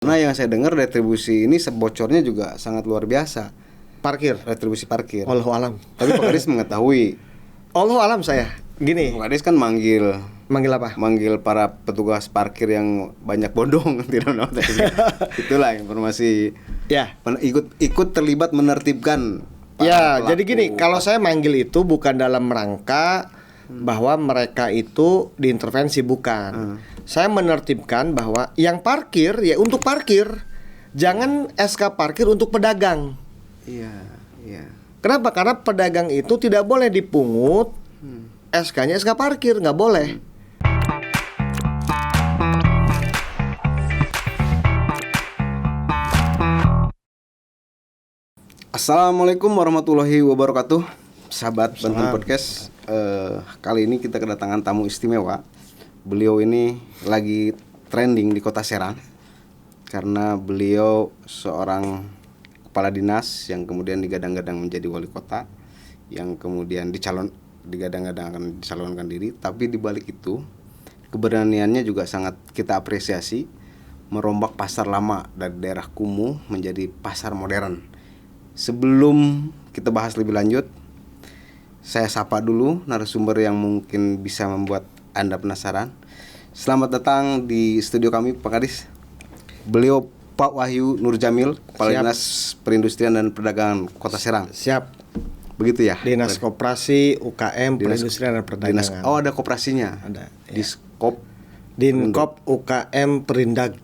Nah, yang saya dengar retribusi ini bocornya juga sangat luar biasa. Parkir. Retribusi parkir. Allahu alam. Tapi Pak Kadis mengetahui. Allahu alam saya. Gini. Pak Kadis kan manggil apa? Manggil para petugas parkir yang banyak bodong, tidak tahu. Itulah informasi. Ya. Ikut terlibat menertibkan. Ya, jadi gini, kalau saya manggil itu bukan dalam rangka bahwa mereka itu diintervensi, bukan. Saya menertibkan bahwa yang parkir ya untuk parkir, jangan SK parkir untuk pedagang. Iya. Kenapa? Karena pedagang itu tidak boleh dipungut SK-nya SK parkir, nggak boleh. Assalamualaikum warahmatullahi wabarakatuh, sahabat Banten Podcast. Kali ini kita kedatangan tamu istimewa. Beliau ini lagi trending di Kota Serang karena beliau seorang kepala dinas yang kemudian digadang-gadang menjadi wali kota, yang kemudian digadang-gadang akan dicalonkan diri. Tapi di balik itu keberaniannya juga sangat kita apresiasi, merombak pasar lama dari daerah kumuh menjadi pasar modern. Sebelum kita bahas lebih lanjut, saya sapa dulu narasumber yang mungkin bisa membuat Anda penasaran. Selamat datang di studio kami, Pak Kadis. Beliau Pak Wahyu Nurjamil, Kepala Dinas Perindustrian dan Perdagangan Kota Serang. Siap. Begitu ya? Dinas Koperasi, UKM, Perindustrian dan Perdagangan. Ada koperasinya. Ada. Dinkop UKM Perindag.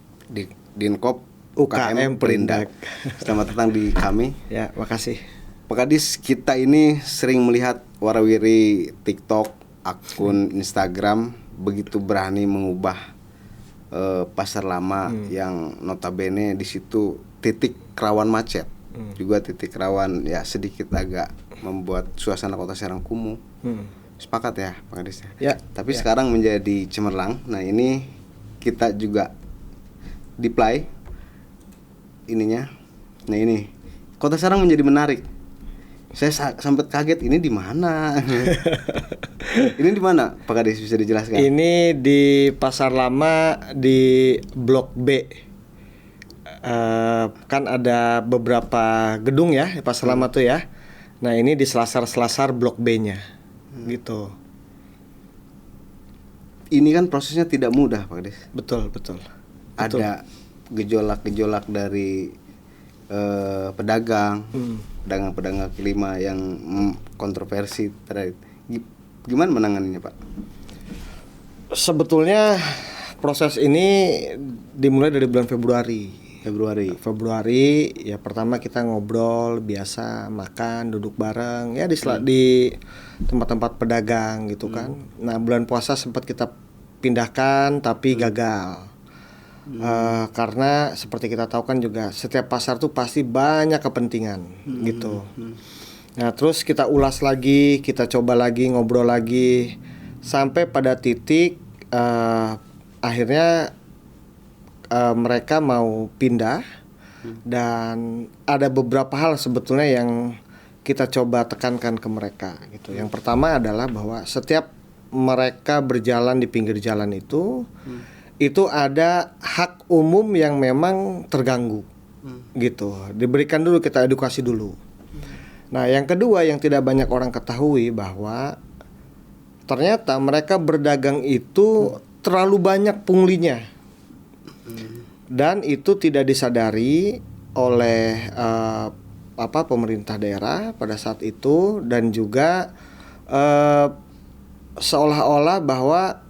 Dinkop UKM Perindag. Selamat datang di kami. Ya, makasih. Pak Kadis, kita ini sering melihat warawiri TikTok, akun Instagram begitu berani mengubah pasar lama yang notabene di situ titik rawan macet, juga titik rawan ya sedikit agak membuat suasana Kota Serang kumuh. Sepakat ya, Pak Kadis? Ya. Tapi sekarang menjadi cemerlang. Nah, ini kita juga deploy ininya. Nah, ini Kota Serang menjadi menarik. Saya sampai kaget, ini di mana? Ini di mana, Pak Kadis, bisa dijelaskan? Ini di Pasar Lama di Blok B. Kan ada beberapa gedung ya di Pasar Lama tuh ya. Nah, ini di selasar Blok B-nya. Gitu. Ini kan prosesnya tidak mudah, Pak Kadis. Betul. Ada gejolak-gejolak dari pedagang kaki lima yang kontroversi terkait. Gimana menanganinya, Pak? Sebetulnya proses ini dimulai dari bulan Februari ya. Pertama kita ngobrol biasa, makan, duduk bareng ya di tempat-tempat pedagang gitu kan. Nah, bulan puasa sempat kita pindahkan tapi gagal. Karena seperti kita tahu kan juga setiap pasar tuh pasti banyak kepentingan gitu. Nah, terus kita ulas lagi, kita coba lagi, ngobrol lagi sampai pada titik akhirnya mereka mau pindah. Dan ada beberapa hal sebetulnya yang kita coba tekankan ke mereka gitu. Yang pertama adalah bahwa setiap mereka berjalan di pinggir jalan itu ada hak umum yang memang terganggu gitu. Diberikan dulu, kita edukasi dulu. Nah, yang kedua yang tidak banyak orang ketahui bahwa ternyata mereka berdagang itu terlalu banyak punglinya. Dan itu tidak disadari oleh pemerintah daerah pada saat itu, dan juga seolah-olah bahwa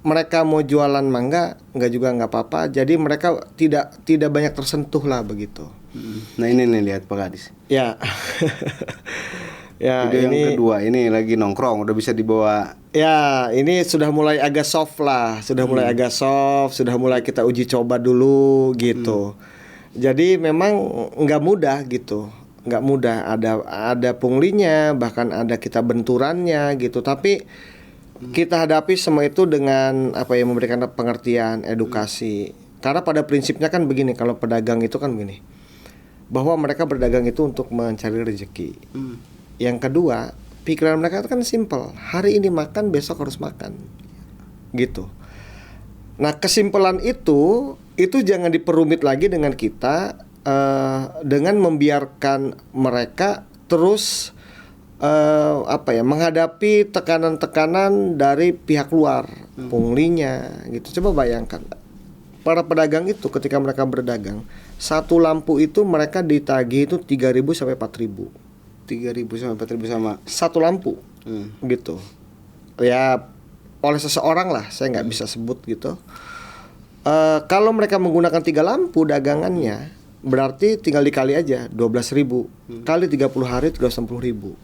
mereka mau jualan mangga nggak apa-apa, jadi mereka tidak banyak tersentuh lah begitu. Nah, ini nih, lihat Pak Kadis. Ya. Ya, video ini yang kedua ini lagi nongkrong, udah bisa dibawa. Ya, ini sudah mulai agak soft lah, sudah mulai kita uji coba dulu gitu. Jadi memang nggak mudah gitu, nggak mudah, ada punglinya, bahkan ada kita benturannya gitu. Tapi kita hadapi semua itu dengan memberikan pengertian, edukasi. Karena pada prinsipnya kan begini, kalau pedagang itu kan begini, bahwa mereka berdagang itu untuk mencari rezeki. Yang kedua, pikiran mereka itu kan simple, hari ini makan, besok harus makan gitu. Nah, kesimpulan itu itu jangan diperumit lagi dengan kita dengan membiarkan mereka terus menghadapi tekanan-tekanan dari pihak luar, punglinya gitu. Coba bayangkan para pedagang itu ketika mereka berdagang, satu lampu itu mereka ditagih itu 3.000 sampai 4.000. 3.000 sampai 4.000 sama satu lampu, gitu. Ya oleh seseorang lah, saya nggak bisa sebut gitu. Kalau mereka menggunakan 3 lampu dagangannya, berarti tinggal dikali aja 12.000 kali 30 hari 360.000.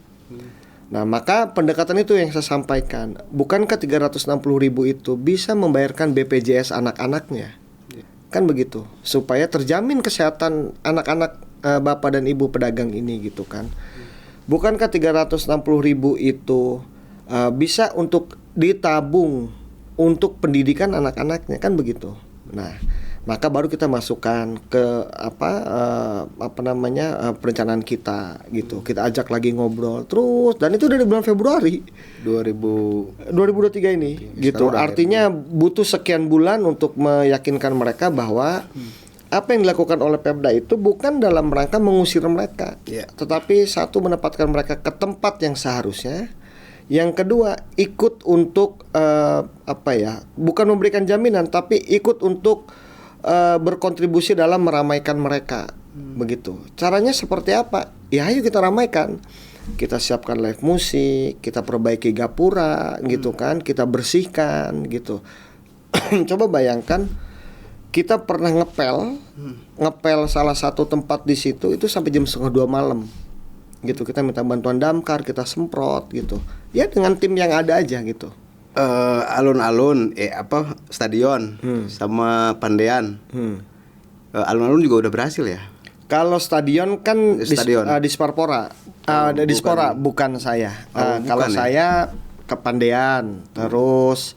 Nah, maka pendekatan itu yang saya sampaikan. Bukankah 360.000 itu bisa membayarkan BPJS anak-anaknya? Kan begitu, supaya terjamin kesehatan anak-anak bapak dan ibu pedagang ini gitu kan. Bukankah 360.000 itu bisa untuk ditabung untuk pendidikan anak-anaknya, kan begitu. Nah, maka baru kita masukkan ke perencanaan kita gitu. Kita ajak lagi ngobrol terus, dan itu dari bulan Februari 2023 ini gitu. Artinya butuh sekian bulan untuk meyakinkan mereka bahwa apa yang dilakukan oleh Pemda itu bukan dalam rangka mengusir mereka, tetapi satu, menempatkan mereka ke tempat yang seharusnya. Yang kedua, ikut untuk bukan memberikan jaminan, tapi ikut untuk berkontribusi dalam meramaikan mereka. Begitu. Caranya seperti apa? Ya ayo kita ramaikan. Kita siapkan live musik, kita perbaiki gapura gitu kan, kita bersihkan gitu. Coba bayangkan, kita pernah ngepel salah satu tempat di situ itu sampai jam 1:30 malam. Gitu, kita minta bantuan damkar, kita semprot gitu. Ya dengan tim yang ada aja gitu. Alun-alun stadion sama Pandean. Alun-alun juga udah berhasil ya. Kalau stadion kan di Sparpora. Di Spora bukan saya. Kalau saya ke Pandean, terus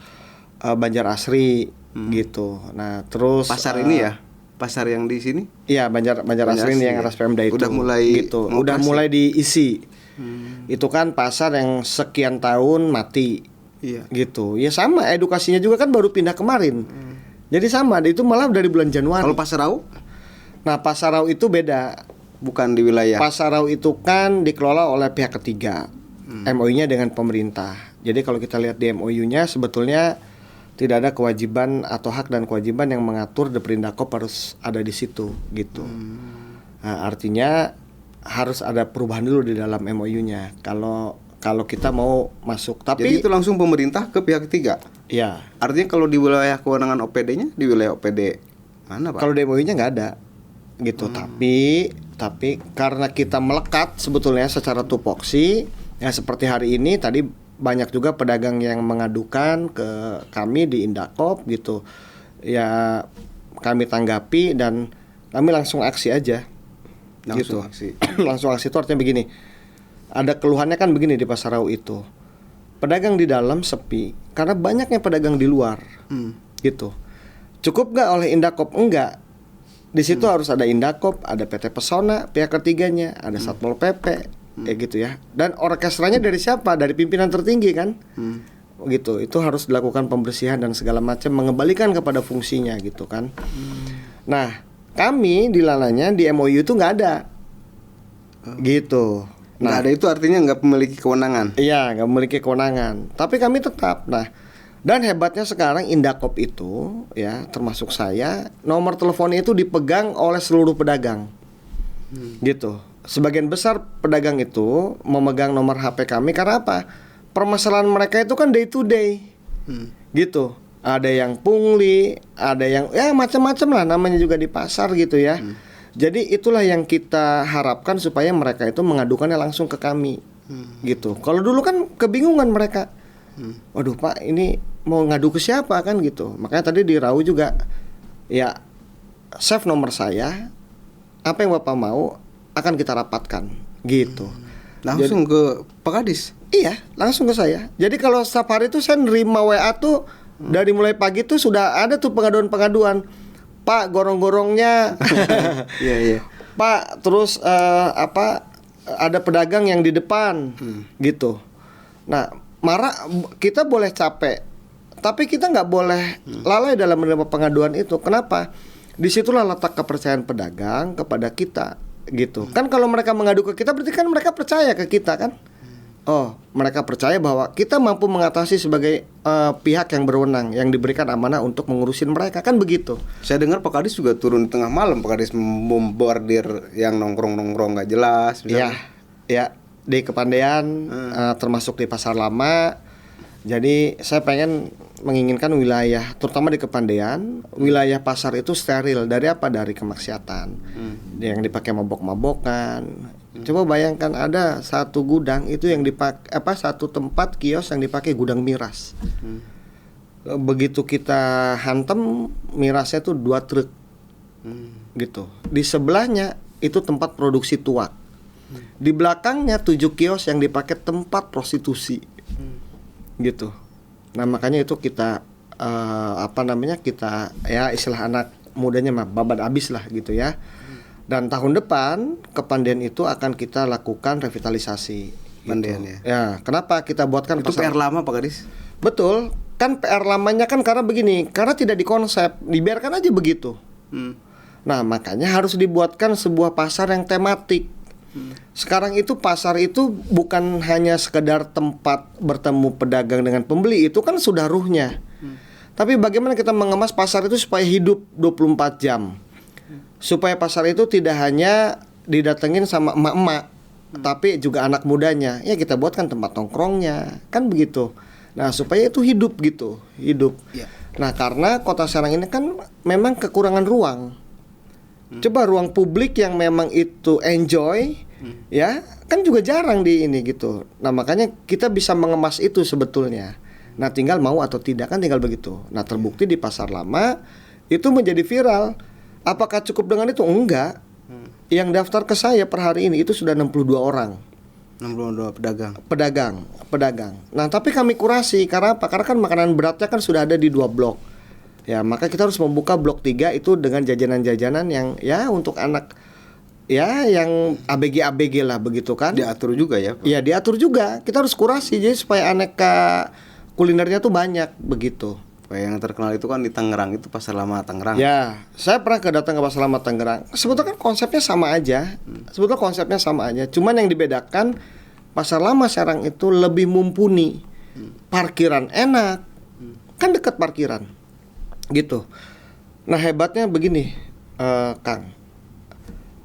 Banjar Asri gitu. Nah, terus pasar ini ya. Pasar yang di sini? Iya, Banjar Asri ini yang atas Pemda itu. Udah mulai gitu. Udah mulai diisi. Itu kan pasar yang sekian tahun mati. Iya. Gitu. Ya sama, edukasinya juga kan baru pindah kemarin. Jadi sama, itu malah dari bulan Januari. Kalau Pasar Rau? Nah, Pasar Rau itu beda. Bukan di wilayah. Pasar Rau itu kan dikelola oleh pihak ketiga. MOU-nya dengan pemerintah. Jadi kalau kita lihat di MOU-nya sebetulnya tidak ada kewajiban atau hak dan kewajiban yang mengatur Deprindakop harus ada di situ gitu. Nah, artinya harus ada perubahan dulu di dalam MOU-nya kalau kita mau masuk. Tapi jadi itu langsung pemerintah ke pihak ketiga. Iya. Artinya kalau di wilayah kewenangan OPD-nya di wilayah OPD mana, Pak? Kalau di MOU-nya nggak ada gitu. Tapi karena kita melekat sebetulnya secara tupoksi, ya seperti hari ini tadi banyak juga pedagang yang mengadukan ke kami di Indakop gitu. Ya kami tanggapi dan kami langsung aksi aja. Langsung gitu. aksi. Langsung aksi itu artinya begini. Ada keluhannya kan begini di Pasar Rau itu. Pedagang di dalam sepi karena banyaknya pedagang di luar. Gitu. Cukup gak oleh Indakop? Enggak. Di situ harus ada Indakop, ada PT Pesona, pihak ketiganya, ada Satpol PP. Gitu ya. Dan orkestranya dari siapa? Dari pimpinan tertinggi kan? Gitu. Itu harus dilakukan pembersihan dan segala macam, mengembalikan kepada fungsinya gitu kan. Nah, kami di lalanya di MOU itu nggak ada. Gitu. Nggak ada itu artinya nggak memiliki kewenangan. Iya, nggak memiliki kewenangan. Tapi kami tetap. Nah, dan hebatnya sekarang Indakop itu ya, termasuk saya, nomor teleponnya itu dipegang oleh seluruh pedagang. Gitu. Sebagian besar pedagang itu memegang nomor HP kami karena apa? Permasalahan mereka itu kan day to day. Gitu. Ada yang pungli, ada yang ya macam-macam lah, namanya juga di pasar gitu ya. Jadi itulah yang kita harapkan supaya mereka itu mengadukannya langsung ke kami. Gitu. Kalau dulu kan kebingungan mereka. Waduh Pak, ini mau ngadu ke siapa kan gitu. Makanya tadi di Rau juga ya save nomor saya. Apa yang Bapak mau akan kita rapatkan gitu. Langsung ke Pak Kadis? Iya, langsung ke saya. Jadi kalau setiap hari itu saya nerima WA tuh dari mulai pagi tuh sudah ada tuh pengaduan-pengaduan. Pak, gorong-gorongnya. Iya. Pak, terus ada pedagang yang di depan gitu. Nah, marah kita boleh capek, tapi kita nggak boleh lalai dalam menerima pengaduan itu. Kenapa? Disitulah letak kepercayaan pedagang kepada kita gitu. Kan kalau mereka mengadu ke kita berarti kan mereka percaya ke kita kan. Oh, mereka percaya bahwa kita mampu mengatasi sebagai pihak yang berwenang, yang diberikan amanah untuk mengurusin mereka, kan begitu. Saya dengar Pak Kadis juga turun di tengah malam, Pak Kadis membombardir yang nongkrong-nongkrong nggak jelas. Iya, ya di Kepandaian, termasuk di Pasar Lama. Jadi saya pengen menginginkan wilayah, terutama di Kepandaian, wilayah pasar itu steril dari apa? Dari kemaksiatan, yang dipakai mabok-mabokan. Coba bayangkan ada satu gudang itu yang dipakai satu tempat kios yang dipakai gudang miras. Begitu kita hantam mirasnya tuh 2 truk, gitu. Di sebelahnya itu tempat produksi tuak. Di belakangnya 7 kios yang dipakai tempat prostitusi. Gitu. Nah makanya itu kita kita ya istilah anak mudanya mah babat abis lah gitu ya. Dan tahun depan Kepandaian itu akan kita lakukan revitalisasi. Kepandaian gitu. Ya. Kenapa kita buatkan itu PR lama Pak Kadis? Betul. Kan PR lamanya kan karena begini, karena tidak dikonsep, dibiarkan aja begitu. Nah makanya harus dibuatkan sebuah pasar yang tematik. Sekarang itu pasar itu bukan hanya sekedar tempat bertemu pedagang dengan pembeli, itu kan sudah ruhnya. Tapi bagaimana kita mengemas pasar itu supaya hidup 24 jam. Supaya pasar itu tidak hanya didatengin sama emak-emak, tapi juga anak mudanya. Ya kita buatkan tempat nongkrongnya, kan begitu. Nah supaya itu hidup gitu, hidup. Nah karena Kota Serang ini kan memang kekurangan ruang. Coba ruang publik yang memang itu enjoy, ya kan juga jarang di ini gitu. Nah makanya kita bisa mengemas itu sebetulnya. Nah tinggal mau atau tidak kan tinggal begitu. Nah terbukti di Pasar Lama itu menjadi viral. Apakah cukup dengan itu? Enggak. Yang daftar ke saya per hari ini itu sudah 62 orang. 62 pedagang. Nah tapi kami kurasi karena apa? Karena kan makanan beratnya kan sudah ada di 2 blok. Ya maka kita harus membuka blok 3 itu dengan jajanan-jajanan yang ya untuk anak ya yang ABG lah begitu kan. Diatur juga ya Pak? Iya diatur juga. Kita harus kurasi jadi supaya aneka kulinernya tuh banyak begitu. Yang terkenal itu kan di Tangerang itu Pasar Lama Tangerang. Ya saya pernah datang ke Pasar Lama Tangerang. Sebetulnya kan konsepnya sama aja. Cuman yang dibedakan Pasar Lama Serang itu lebih mumpuni. Parkiran enak. Kan dekat parkiran gitu. Nah hebatnya begini Kang,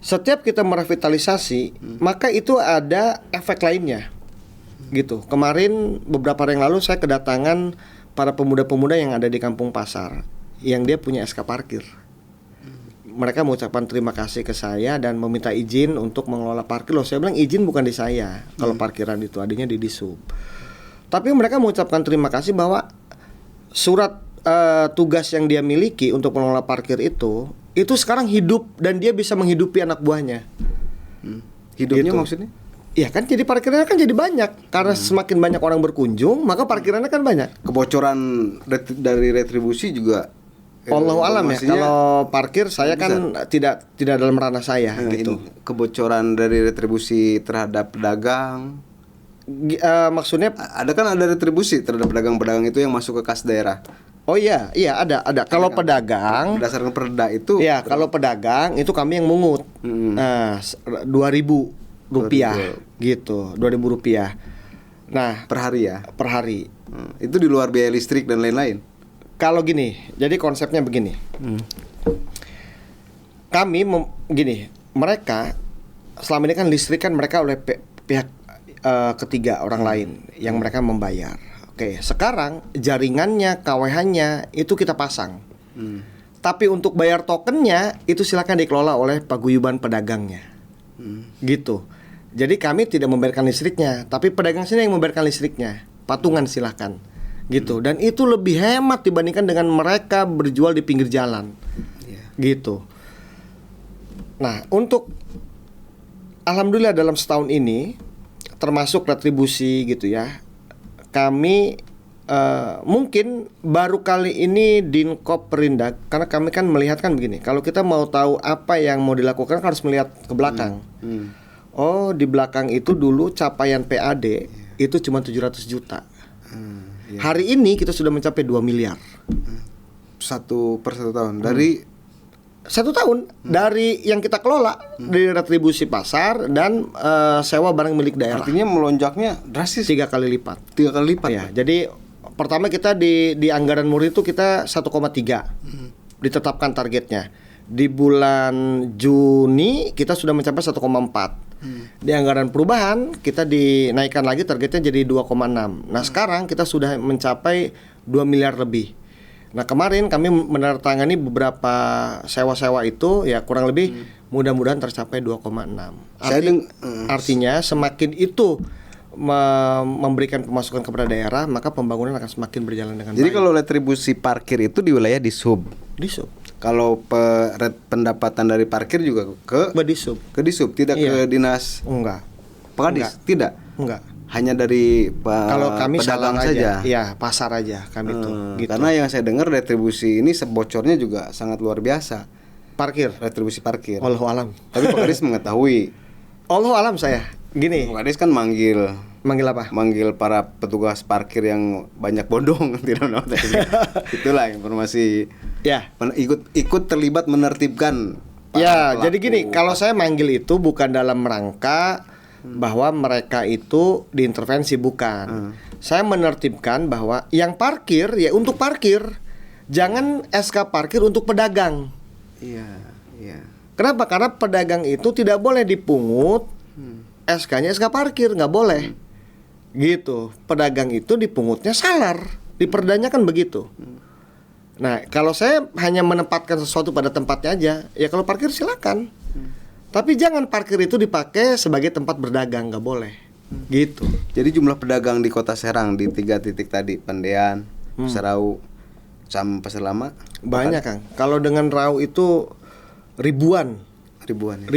setiap kita merevitalisasi maka itu ada efek lainnya gitu. Kemarin beberapa hari yang lalu saya kedatangan para pemuda-pemuda yang ada di Kampung Pasar yang dia punya SK parkir. Mereka mengucapkan terima kasih ke saya dan meminta izin untuk mengelola parkir. Loh saya bilang izin bukan di saya, kalau parkiran itu adanya di Disub. Tapi mereka mengucapkan terima kasih bahwa surat tugas yang dia miliki untuk mengelola parkir itu sekarang hidup dan dia bisa menghidupi anak buahnya. Hidupnya gitu. Maksudnya? Ya kan jadi parkirannya kan jadi banyak karena semakin banyak orang berkunjung maka parkirannya kan banyak. Kebocoran dari retribusi juga. Wallahu alam ya. Kalau parkir saya bisa. Kan tidak dalam ranah saya gitu. Kebocoran dari retribusi terhadap pedagang. Maksudnya ada retribusi terhadap pedagang-pedagang itu yang masuk ke kas daerah. Oh iya ada. Kalau pedagang berdasarkan perda itu. Ya kalau pedagang itu kami yang mungut. Nah 2.000 rupiah gitu, 2.000 rupiah. Nah per hari ya. Per hari. Itu di luar biaya listrik dan lain-lain. Kalau gini, jadi konsepnya begini. Kami mereka selama ini kan listrik kan mereka oleh pihak ketiga orang lain yang mereka membayar. Oke, sekarang jaringannya, KWH-nya itu kita pasang. Tapi untuk bayar tokennya itu silakan dikelola oleh paguyuban pedagangnya. Gitu. Jadi kami tidak membayarkan listriknya, tapi pedagang sini yang membayarkan listriknya. Patungan silakan. Gitu. Dan itu lebih hemat dibandingkan dengan mereka berjual di pinggir jalan. Gitu. Nah, untuk alhamdulillah dalam setahun ini termasuk retribusi gitu ya. Kami mungkin baru kali ini Dinkop Perindak, karena kami kan melihat kan begini, kalau kita mau tahu apa yang mau dilakukan harus melihat ke belakang. Oh di belakang itu dulu capaian PAD itu cuma 700 juta. Hari ini kita sudah mencapai 2 miliar. Per satu tahun dari 1 tahun dari yang kita kelola, dari retribusi pasar dan sewa barang milik daerah. Artinya melonjaknya drastis 3 kali lipat. 3 kali lipat. Ya, jadi pertama kita di anggaran murni itu kita 1,3 ditetapkan targetnya. Di bulan Juni kita sudah mencapai 1,4. Di anggaran perubahan kita dinaikkan lagi targetnya jadi 2,6. Nah, sekarang kita sudah mencapai 2 miliar lebih. Nah, kemarin kami menandatangani beberapa sewa-sewa itu ya kurang lebih mudah-mudahan tercapai 2,6. Artinya semakin itu memberikan pemasukan kepada daerah, maka pembangunan akan semakin berjalan dengan Jadi baik. kalau retribusi parkir itu di wilayah Dishub. Disub. Kalau pendapatan dari parkir juga ke Disub. Dishub, tidak ke dinas Enggak. Pekadis, tidak. Enggak. Hanya dari Kalau kami pedagang salah saja. aja. Iya, pasar aja kami tuh. Gitu. Karena yang saya dengar retribusi ini bocornya juga sangat luar biasa. Parkir. Retribusi parkir. Wallahu alam. Tapi Pekadis mengetahui. Wallahu alam saya. Gini, Pekadis kan manggil apa? para petugas parkir yang banyak bodong tidak tahu. Itulah informasi. Ya. Ikut terlibat menertibkan para Ya, pelaku. jadi gini, kalau saya manggil itu bukan dalam rangka bahwa mereka itu diintervensi, bukan. Saya menertibkan bahwa yang parkir ya untuk parkir, jangan SK parkir untuk pedagang. Iya, iya. Kenapa? Karena pedagang itu tidak boleh dipungut SK-nya SK parkir, nggak boleh. Gitu. Pedagang itu dipungutnya salar, diperdanya kan begitu. Nah, kalau saya hanya menempatkan sesuatu pada tempatnya aja, ya kalau parkir silakan. Tapi jangan parkir itu dipakai sebagai tempat berdagang, nggak boleh. Gitu. Jadi jumlah pedagang di Kota Serang di 3 titik tadi, Pendean, Serau, sama Pasar Lama Banyak, Kang. Kalau dengan Rau itu ribuan. ribuan. Ya?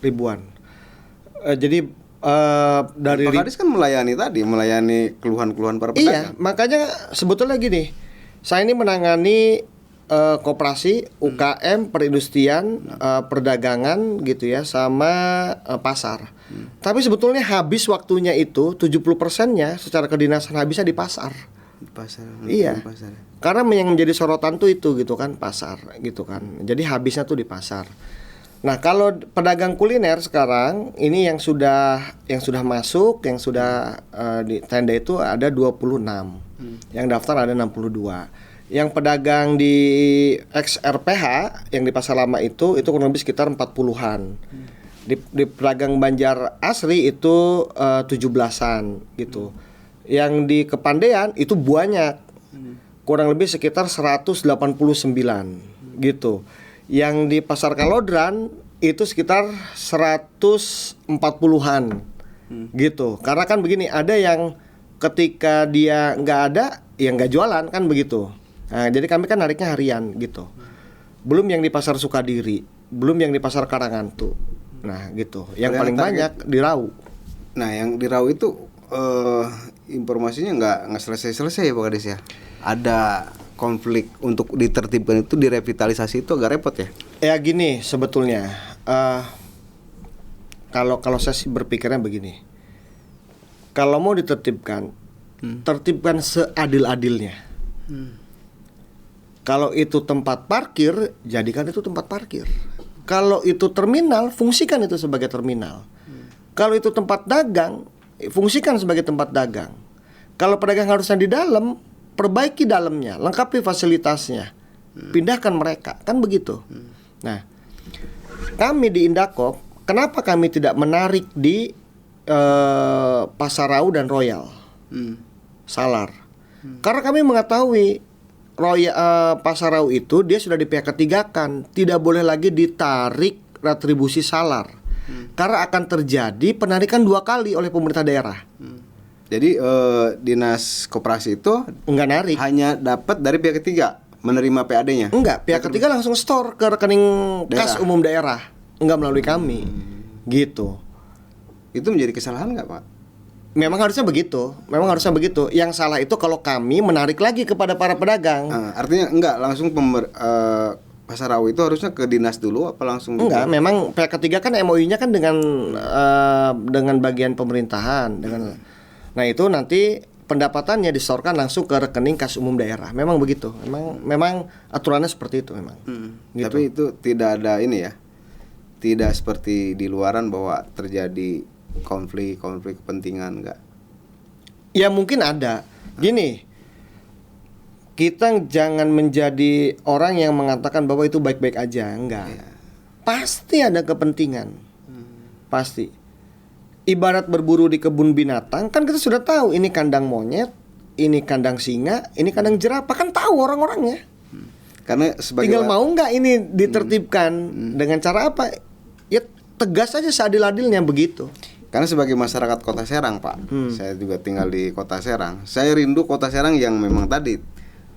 Ribuan. Jadi dari Pak Kadis kan melayani keluhan-keluhan para Iya, pedagang. makanya sebetulnya gini, saya ini menangani koperasi, UKM, perindustrian, perdagangan gitu ya, sama pasar. Tapi sebetulnya habis waktunya itu 70%-nya secara kedinasan habisnya di pasar. Di pasar. Iya. Pasar. Karena yang menjadi sorotan tuh itu gitu kan, pasar gitu kan. Jadi habisnya tuh di pasar. Nah, kalau pedagang kuliner sekarang ini yang sudah masuk, yang sudah di tenda itu ada 26. Yang daftar ada 62. Yang pedagang di XRPH yang di Pasar Lama itu kurang lebih sekitar 40-an. Di pedagang Banjar Asri itu 17-an gitu. Yang di Kepandean itu banyak. Kurang lebih sekitar 189 gitu. Yang di Pasar Kalodran itu sekitar 140-an gitu. Karena kan begini, ada yang ketika dia nggak ada, ya nggak jualan kan begitu. Nah, jadi kami kan nariknya harian gitu. Belum yang di Pasar Sukadiri, belum yang di Pasar Karangantu. Nah gitu. Yang paling banyak di Rau. Nah, yang di Rau itu informasinya nggak selesai ya Pak Kadis ya. Ada konflik untuk ditertibkan itu, direvitalisasi itu agak repot ya. Ya gini sebetulnya. Kalau saya sih berpikirnya begini. Kalau mau ditertibkan, tertibkan seadil-adilnya. Kalau itu tempat parkir, jadikan itu tempat parkir. Kalau itu terminal, fungsikan itu sebagai terminal. Kalau itu tempat dagang, fungsikan sebagai tempat dagang. Kalau pedagang harusnya di dalam, perbaiki dalamnya, lengkapi fasilitasnya, pindahkan mereka, kan begitu. Nah, kami di Indakop, kenapa kami tidak menarik di Pasar Rau dan Royal, Salar? Karena kami mengetahui Pasar Rau itu dia sudah di pihak ketiga kan, tidak boleh lagi ditarik retribusi salar, karena akan terjadi penarikan 2 kali oleh pemerintah daerah. Jadi dinas koperasi itu Enggak narik. hanya dapat dari pihak ketiga menerima PAD-nya. Enggak, pihak ketiga langsung store ke rekening kas umum daerah, enggak melalui kami. Gitu. Itu menjadi kesalahan nggak Pak? Memang harusnya begitu. Yang salah itu kalau kami menarik lagi kepada para pedagang. Artinya enggak langsung Pasar Rau itu harusnya ke dinas dulu apa langsung? Enggak, memang pihak ketiga kan MOU-nya kan dengan bagian pemerintahan, dengan. Nah, itu nanti pendapatannya disetorkan langsung ke rekening kas umum daerah. Memang begitu. Memang aturannya seperti itu memang. Gitu. Tapi itu tidak ada ini ya. Tidak seperti di luaran bahwa terjadi konflik kepentingan enggak. Ya mungkin ada. Gini, kita jangan menjadi orang yang mengatakan bahwa itu baik-baik aja, enggak. Iya. Pasti ada kepentingan. Pasti. Ibarat berburu di kebun binatang, kan kita sudah tahu ini kandang monyet, ini kandang singa, ini kandang jerapah, kan tahu orang-orangnya. Karena sebagai Tinggal mau nggak ini ditertibkan dengan cara apa? Ya tegas aja seadil-adilnya begitu. Karena sebagai masyarakat Kota Serang, Pak, saya juga tinggal di Kota Serang. Saya rindu Kota Serang yang memang tadi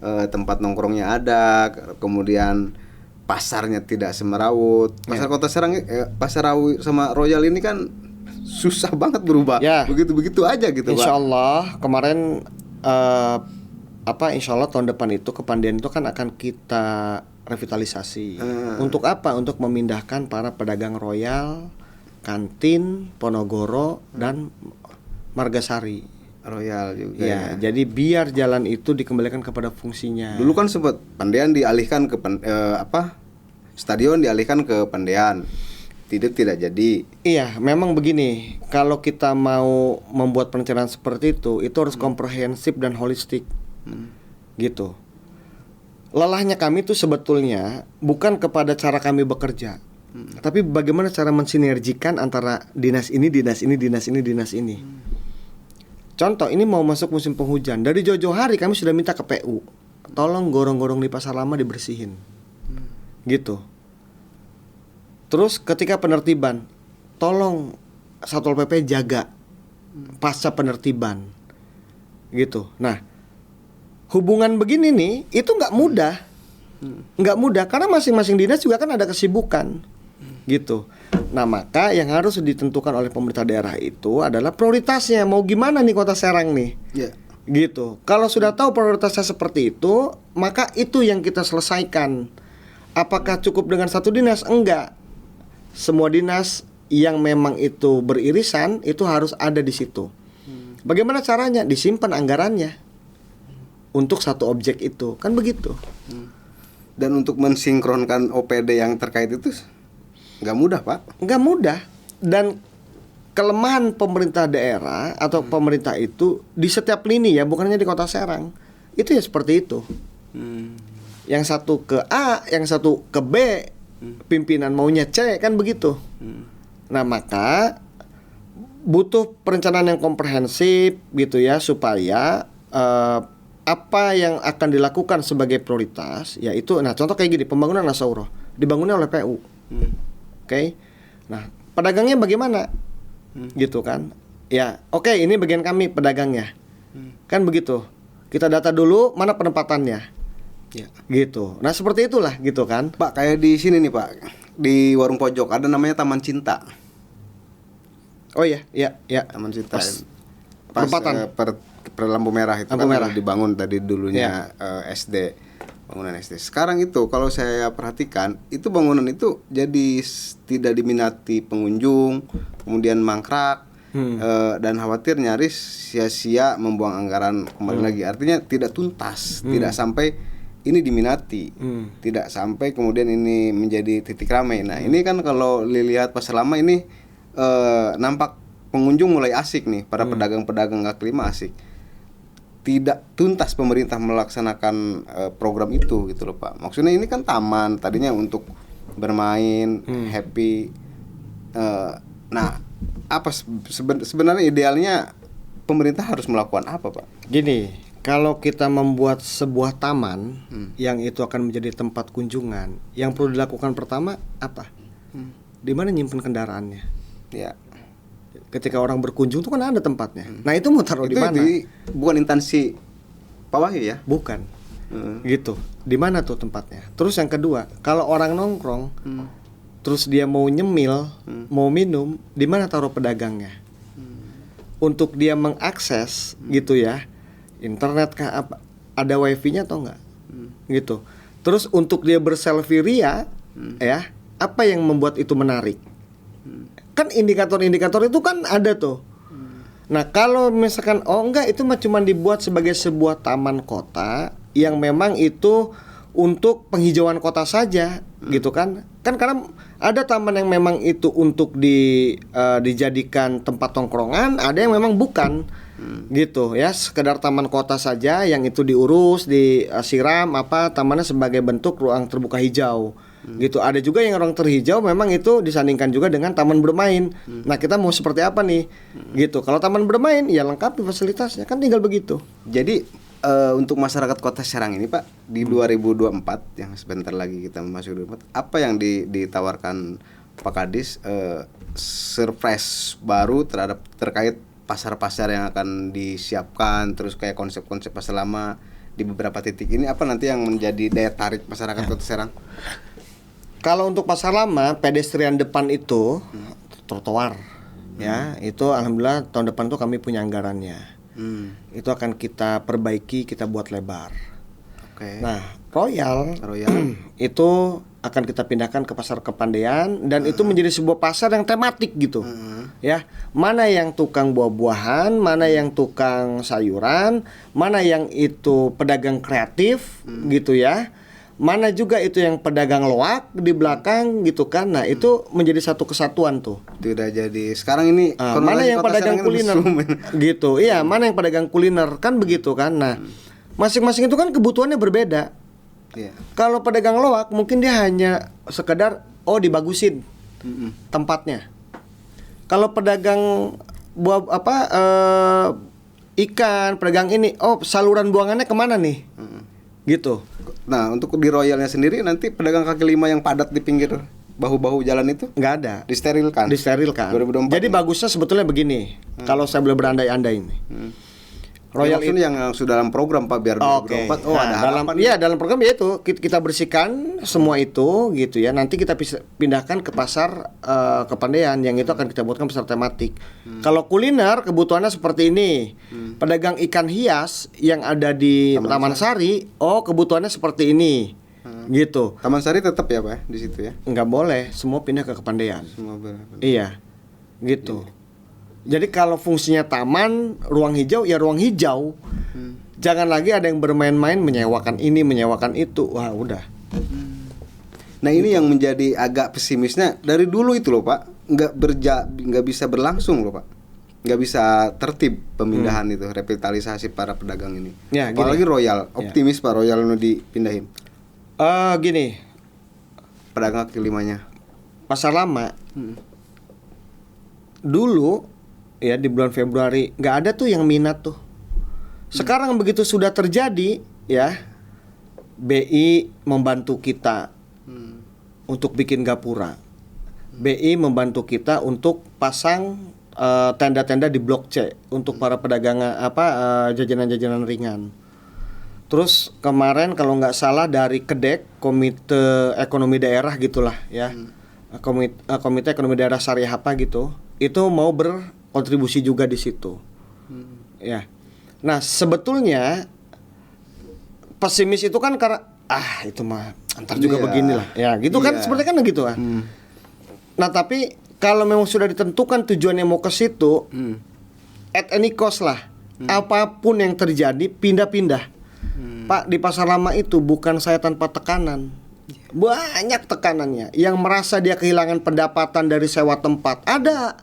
tempat nongkrongnya ada, kemudian pasarnya tidak semerawut. Pasar Kota Serang, Pasar Rawi sama Royal ini kan susah banget berubah. Ya. Begitu aja gitu, Insya Pak. Allah kemarin Insya Allah tahun depan itu Kepandian itu kan akan kita revitalisasi. Untuk apa? Untuk memindahkan para pedagang Royal, Kantin, Ponorogo dan Margasari. Royal juga. Ya, jadi biar jalan itu dikembalikan kepada fungsinya. Dulu kan sempat Pandean dialihkan ke stadion dialihkan ke Pandean. Tidak jadi. Iya, memang begini. Kalau kita mau membuat perencanaan seperti itu harus komprehensif dan holistik. Gitu. Lelahnya kami itu sebetulnya bukan kepada cara kami bekerja, tapi bagaimana cara mensinergikan antara dinas ini. Contoh, ini mau masuk musim penghujan. Dari jauh-jauh hari kami sudah minta ke PU, tolong gorong-gorong di pasar lama dibersihin. Gitu. Terus ketika penertiban, tolong Satpol PP jaga pasca penertiban. Gitu. Nah, hubungan begini nih itu nggak mudah. Nggak mudah karena masing-masing dinas juga kan ada kesibukan. Gitu. Nah, maka yang harus ditentukan oleh pemerintah daerah itu adalah prioritasnya. Mau gimana nih Kota Serang nih? Ya. Gitu. Kalau sudah tahu prioritasnya seperti itu, maka itu yang kita selesaikan. Apakah cukup dengan satu dinas? Enggak. Semua dinas yang memang itu beririsan itu harus ada di situ. Bagaimana caranya? Disimpan anggarannya untuk satu objek itu. Kan begitu. Dan untuk mensinkronkan OPD yang terkait itu nggak mudah, Pak. Nggak mudah. Dan kelemahan pemerintah daerah atau pemerintah itu di setiap lini ya, bukan hanya di Kota Serang. Itu ya seperti itu. Yang satu ke A, yang satu ke B, pimpinan maunya C, kan begitu. Nah, maka butuh perencanaan yang komprehensif gitu ya, supaya apa yang akan dilakukan sebagai prioritas yaitu, nah contoh kayak gini, pembangunan Nasauro dibangunnya oleh PU. Oke. Nah, pedagangnya bagaimana? Gitu kan. Ya, oke, ini bagian kami pedagangnya. Kan begitu. Kita data dulu mana penempatannya. Ya. Gitu. Nah, seperti itulah gitu kan. Pak, kayak di sini nih, Pak. Di warung pojok ada namanya Taman Cinta. Oh iya. Taman Cinta. Perempatan. Per lampu merah itu Lampu kan merah. dibangun tadi dulunya SD. Bangunan SD. Sekarang itu kalau saya perhatikan itu bangunan itu jadi tidak diminati pengunjung, kemudian mangkrak, dan khawatir nyaris sia-sia membuang anggaran kembali lagi. Artinya tidak tuntas, tidak sampai ini diminati, tidak sampai kemudian ini menjadi titik ramai. Nah ini kan kalau dilihat pasar lama ini nampak pengunjung mulai asik nih, para pedagang-pedagang kaki lima asik. Tidak tuntas pemerintah melaksanakan program itu gitu loh, Pak. Maksudnya ini kan taman, tadinya untuk bermain, happy. Nah, apa sebenarnya idealnya pemerintah harus melakukan apa, Pak? Gini, kalau kita membuat sebuah taman yang itu akan menjadi tempat kunjungan, yang perlu dilakukan pertama apa? Di mana nyimpen kendaraannya? Ya. Ketika orang berkunjung itu kan ada tempatnya. Nah, itu mau taruh di mana? Bukan instansi Pak Wahyu ya? Bukan. Gitu. Di mana tuh tempatnya? Terus yang kedua, kalau orang nongkrong, terus dia mau nyemil, mau minum, di mana taruh pedagangnya? Untuk dia mengakses gitu ya, internet kah apa? Ada wifi-nya atau enggak? Gitu. Terus untuk dia berselfie ria, ya, apa yang membuat itu menarik? Kan indikator-indikator itu kan ada tuh. Nah, kalau misalkan enggak, itu mah cuma dibuat sebagai sebuah taman kota yang memang itu untuk penghijauan kota saja, gitu kan? Kan karena ada taman yang memang itu untuk dijadikan tempat tongkrongan, ada yang memang bukan. Gitu ya, sekedar taman kota saja yang itu diurus, disiram tamannya sebagai bentuk ruang terbuka hijau. Gitu. Ada juga yang ruang terhijau memang itu disandingkan juga dengan taman bermain. Nah, kita mau seperti apa nih? Gitu. Kalau taman bermain ya lengkap di fasilitasnya, kan tinggal begitu. Jadi untuk masyarakat Kota Serang ini Pak, di 2024 yang sebentar lagi kita memasuki 2024, apa yang ditawarkan Pak Kadis surprise baru terkait pasar-pasar yang akan disiapkan, terus kayak konsep-konsep pasar lama di beberapa titik ini, apa nanti yang menjadi daya tarik masyarakat Kota Serang? Kalau untuk pasar lama, pedestrian depan itu trotoar, ya itu alhamdulillah tahun depan tuh kami punya anggarannya. Itu akan kita perbaiki, kita buat lebar. Nah, Royal itu akan kita pindahkan ke pasar Kepandaian, dan itu menjadi sebuah pasar yang tematik gitu. Ya, mana yang tukang buah-buahan, mana yang tukang sayuran, mana yang itu pedagang kreatif gitu ya. Mana juga itu yang pedagang loak di belakang gitu kan. Nah, itu menjadi satu kesatuan tuh. Tidak jadi sekarang ini mana yang pedagang kuliner gitu. Iya, mana yang pedagang kuliner kan begitu kan. Nah, masing-masing itu kan kebutuhannya berbeda. Kalau pedagang loak mungkin dia hanya sekedar dibagusin tempatnya. Kalau pedagang buah ikan, pedagang ini saluran buangannya kemana nih? Gitu. Nah, untuk di Royalnya sendiri nanti pedagang kaki lima yang padat di pinggir bahu-bahu jalan itu nggak ada. Disterilkan. 2024. Jadi bagusnya sebetulnya begini. Kalau saya boleh berandai-andai ini. Royal ini yang sudah dalam program Pak, biar 2024 ada harapan. Dalam program yaitu kita bersihkan semua itu gitu ya. Nanti kita pindahkan ke pasar Kepandaian, yang itu akan kita buatkan pasar tematik. Kalau kuliner kebutuhannya seperti ini. Pedagang ikan hias yang ada di Taman Sari, kebutuhannya seperti ini. Gitu. Taman Sari tetap ya Pak di situ ya? Nggak boleh, semua pindah ke Kepandaian. Iya. Gitu. Jadi kalau fungsinya taman, ruang hijau ya ruang hijau. Jangan lagi ada yang bermain-main menyewakan ini, menyewakan itu. Wah, udah. Nah, ini yang menjadi agak pesimisnya dari dulu itu loh Pak. Nggak bisa berlangsung loh Pak. Nggak bisa tertib pemindahan itu, revitalisasi para pedagang ini. Ya, apalagi Royal, optimis Pak Royal nu dipindahin. Gini. Pedagang kaki limanya. Pasar lama. Dulu ya di bulan Februari nggak ada tuh yang minat tuh. Sekarang begitu sudah terjadi ya, BI membantu kita untuk bikin gapura. BI membantu kita untuk pasang tenda-tenda di Blok C untuk para pedagang jajanan-jajanan ringan. Terus kemarin kalau nggak salah dari KEDEK, Komite Ekonomi Daerah gitulah ya, Komite Ekonomi Daerah Syariah apa gitu, itu mau berkontribusi juga di situ. Ya. Nah, sebetulnya pesimis itu kan karena itu mah antar juga beginilah. Ya, gitu kan seperti kan gitu kan. Nah, tapi kalau memang sudah ditentukan tujuannya mau ke situ, at any cost lah. Apapun yang terjadi pindah-pindah. Pak, di pasar lama itu bukan saya tanpa tekanan. Banyak tekanannya. Yang merasa dia kehilangan pendapatan dari sewa tempat ada.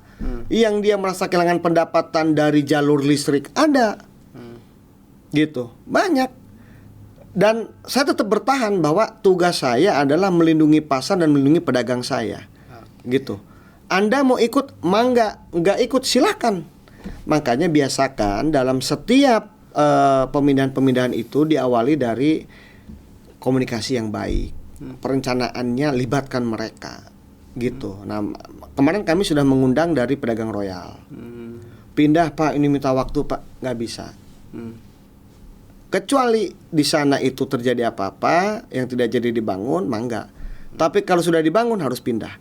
Yang dia merasa kehilangan pendapatan dari jalur listrik ada. Gitu. Banyak. Dan saya tetap bertahan bahwa tugas saya adalah melindungi pasar dan melindungi pedagang saya. Gitu. Anda mau ikut, mangga, nggak ikut silakan. Makanya biasakan dalam setiap pemindahan-pemindahan itu diawali dari komunikasi yang baik. Perencanaannya libatkan mereka. Gitu. Nah, kemarin kami sudah mengundang dari pedagang Royal. Pindah Pak, ini minta waktu Pak, nggak bisa. Kecuali di sana itu terjadi apa-apa yang tidak jadi dibangun, mangga. Tapi kalau sudah dibangun harus pindah.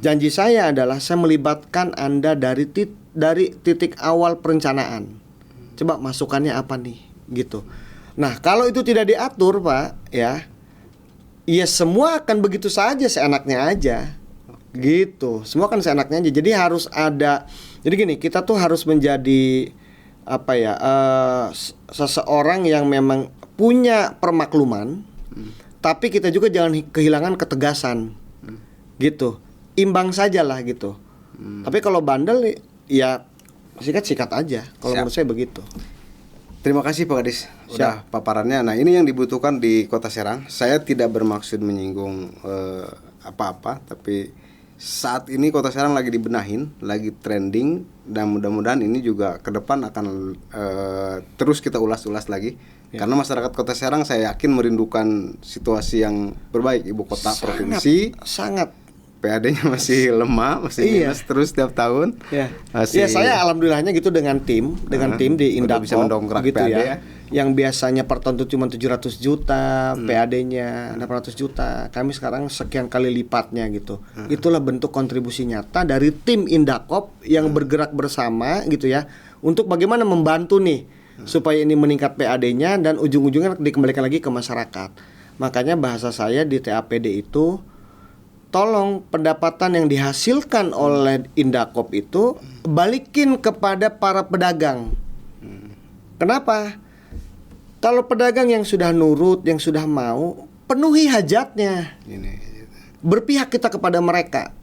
Janji saya adalah saya melibatkan Anda dari titik awal perencanaan. Coba masukannya apa nih, gitu. Nah, kalau itu tidak diatur, Pak, ya semua akan begitu saja seenaknya aja. gitu. Semua kan seenaknya aja. Jadi harus ada. Jadi gini, kita tuh harus menjadi apa ya? Seseorang yang memang punya permakluman, tapi kita juga jangan kehilangan ketegasan, gitu. Imbang sajalah gitu. Tapi kalau bandel ya sikat-sikat aja. Kalau menurut saya begitu. Terima kasih Pak Kadis udah paparannya. Nah ini yang dibutuhkan di Kota Serang. Saya tidak bermaksud menyinggung apa-apa, tapi saat ini Kota Serang lagi dibenahin, lagi trending, dan mudah-mudahan ini juga ke depan akan terus kita ulas-ulas lagi. Karena masyarakat Kota Serang saya yakin merindukan situasi yang berbaik, ibu kota provinsi. Sangat. PAD-nya masih lemah, masih minus terus setiap tahun. Ya saya alhamdulillahnya gitu dengan tim di Indakop bisa mendongkrak gitu PAD ya. Yang biasanya per tahun itu cuma 700 juta, PAD-nya 600 juta. Kami sekarang sekian kali lipatnya gitu. Itulah bentuk kontribusi nyata dari tim Indakop yang bergerak bersama gitu ya, untuk bagaimana membantu nih supaya ini meningkat PAD-nya dan ujung-ujungnya dikembalikan lagi ke masyarakat. Makanya bahasa saya di TAPD itu, tolong pendapatan yang dihasilkan oleh Indakop itu balikin kepada para pedagang. Kenapa? Kalau pedagang yang sudah nurut, yang sudah mau, penuhi hajatnya. Berpihak kita kepada mereka,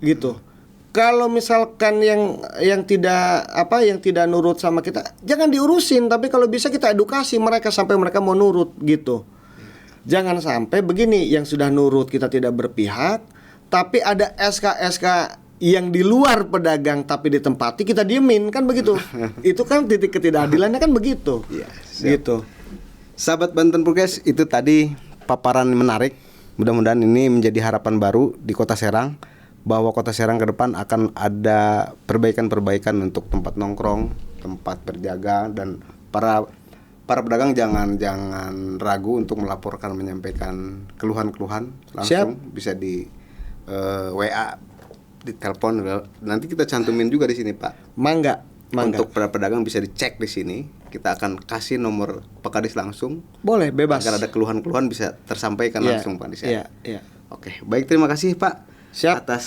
gitu. Kalau misalkan yang tidak nurut sama kita, jangan diurusin. Tapi kalau bisa kita edukasi mereka sampai mereka mau nurut, gitu. Jangan sampai begini, yang sudah nurut kita tidak berpihak, tapi ada SK-SK yang di luar pedagang tapi ditempati kita diemin, kan begitu. Itu kan titik ketidakadilannya kan begitu. Gitu. Sahabat Banten Podcast, itu tadi paparan menarik. Mudah-mudahan ini menjadi harapan baru di Kota Serang, bahwa Kota Serang ke depan akan ada perbaikan-perbaikan untuk tempat nongkrong, tempat berjaga, dan para pedagang jangan ragu untuk melaporkan, menyampaikan keluhan-keluhan langsung. Bisa di WA, di telepon, nanti kita cantumin juga di sini Pak. Mangga. Untuk para pedagang bisa dicek di sini. Kita akan kasih nomor Pak Kadis langsung. Boleh, bebas. Agar ada keluhan-keluhan bisa tersampaikan langsung Pak Kadis. Iya. Oke, baik, terima kasih Pak. Siap. Atas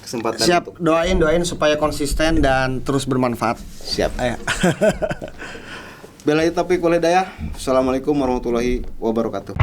kesempatan. Siap. Doain supaya konsisten dan terus bermanfaat. Siap. Billahi taufiq wal hidayah. Assalamualaikum warahmatullahi wabarakatuh.